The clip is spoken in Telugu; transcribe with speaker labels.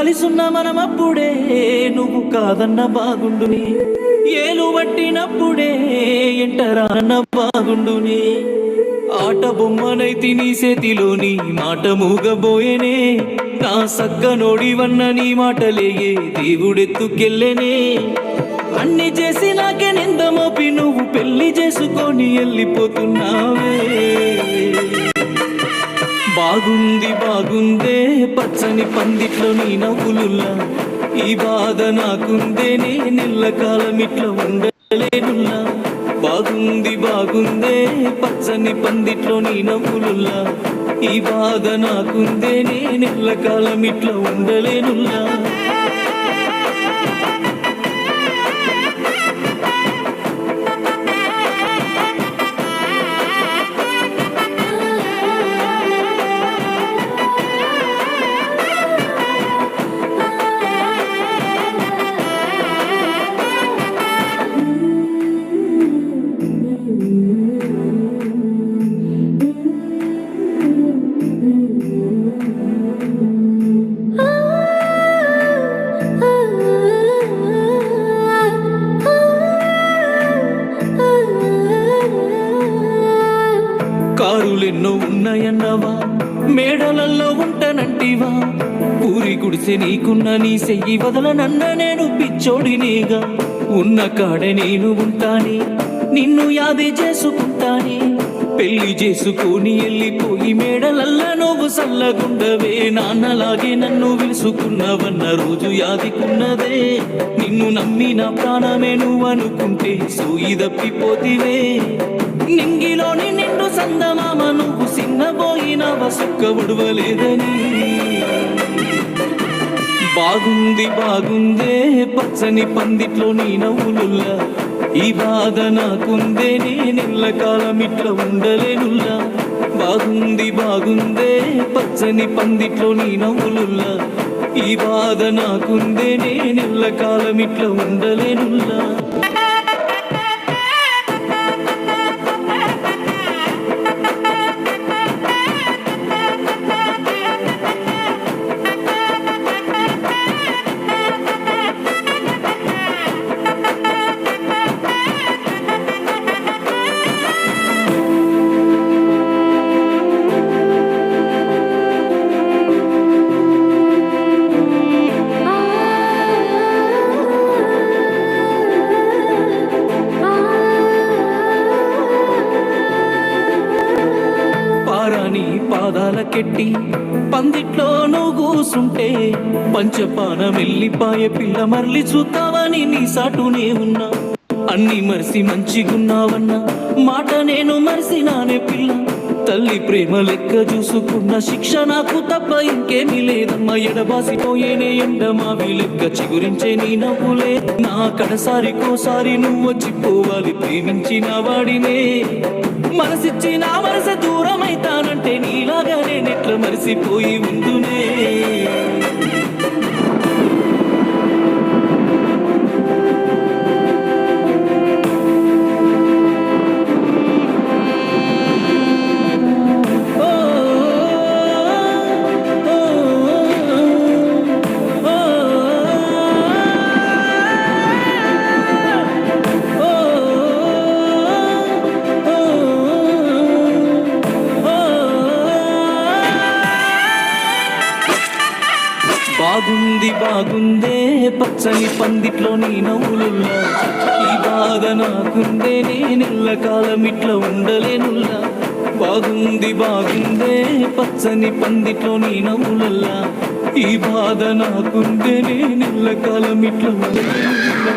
Speaker 1: కలిసున్న మనమప్పుడే నువ్వు కాదన్న బాగుండుని, ఏలు పట్టినప్పుడే ఎంటరాన్న బాగుండుని. ఆట బొమ్మనైతి నీ చేతిలోని మాట మూగబోయేనే, నా సక్క నోడివన్న నీ మాటలేయే దేవుడెత్తుకెళ్ళేనే. అన్ని చేసి నాకే నింద మోపి నువ్వు పెళ్లి చేసుకొని వెళ్ళిపోతున్నావే. బాగుంది బాగుందే పచ్చని పందిట్లో నీ నవ్వులుల్లా, ఈ బాధ నాకుందే నే నెల్లకాలం ఇట్లా ఉండలేనుల్లా. బాగుంది బాగుందే పచ్చని పందిట్లో నీ నవ్వులుల్లా, ఈ బాధ నాకుందే నే నెల్లకాలం ఇట్లా ఉండలేనుల్లా. కారులెన్నో ఉన్నాయన్నవా, మేడలల్లో ఉంటానంటివా, పూరి గుడిసె నీకున్న నీ సెయ్యి వదలనన్న నేను పిచ్చోడినేగా. ఉన్న కాడే నేను ఉంటానే, నిన్ను యాదే చేసుకుంటానే. పెళ్లి చేసుకొని వెళ్ళిపోయి మేడలల్లా నువ్వు సల్లగుండవే, నాన్నలాగే నన్ను విలుసుకున్నావన్న రోజు యాదికున్నదే. నిన్ను నమ్మి నా ప్రాణమే నువ్వు అనుకుంటే సూయి తప్పిపోతివే. నింగిలోని నిండు సందమామ నువ్వు సిన్నబోయినవ సుక్క ఉడవలేదని. బాగుంది బాగుందే పచ్చని పందిట్లో నీ నవ్వులుల్లా, ఈ బాధ నాకుందే నే నెల్లకాలం ఇట్లా ఉండలేనుల్లా. బాగుంది బాగుందే పచ్చని పందిట్లో నీ నవ్వులుల్లా, ఈ బాధ నాకుందే నే నెల్లకాలం ఇట్లా ఉండలేనుల్లా. నీ పాదాలకెట్టి పందిట్లో నువ్వు కూసుంటే పంచపాన వెళ్ళిపాయ పిల్ల మరలి చూద్దావని నీ సాటునే ఉన్నా. అన్ని మరిసి మంచిగున్నావన్న మాట నేను మరిసినానే పిల్ల. తల్లి ప్రేమ లెక్క చూసుకున్న శిక్ష నాకు తప్ప ఇంకేమీ లేదమ్మా. ఎడబాసిపోయేనే ఎండమావి లెక్క చిగురించే నీ నవ్వులే, నా కడసారికోసారి నువ్వు వచ్చిపోవాలి ప్రేమించిన వాడినే. మనసిచ్చి నా మనస దూరమైతానంటే నీలాగా నేనెట్లా మరిసిపోయి ఉందునే. బాగుంది బాగుందే పచ్చని పందిట్లో నీ నవ్వులుల్లా, ఈ బాధ నాకుందే నే నెల్లకాలం ఇట్లా ఉండలేనుల్లా. బాగుంది బాగుందే పచ్చని పందిట్లో నీ నవ్వులల్లా, ఈ బాధ నాకుందే నే నెల్లకాలం ఇట్లా ఉండలేనుల్లా.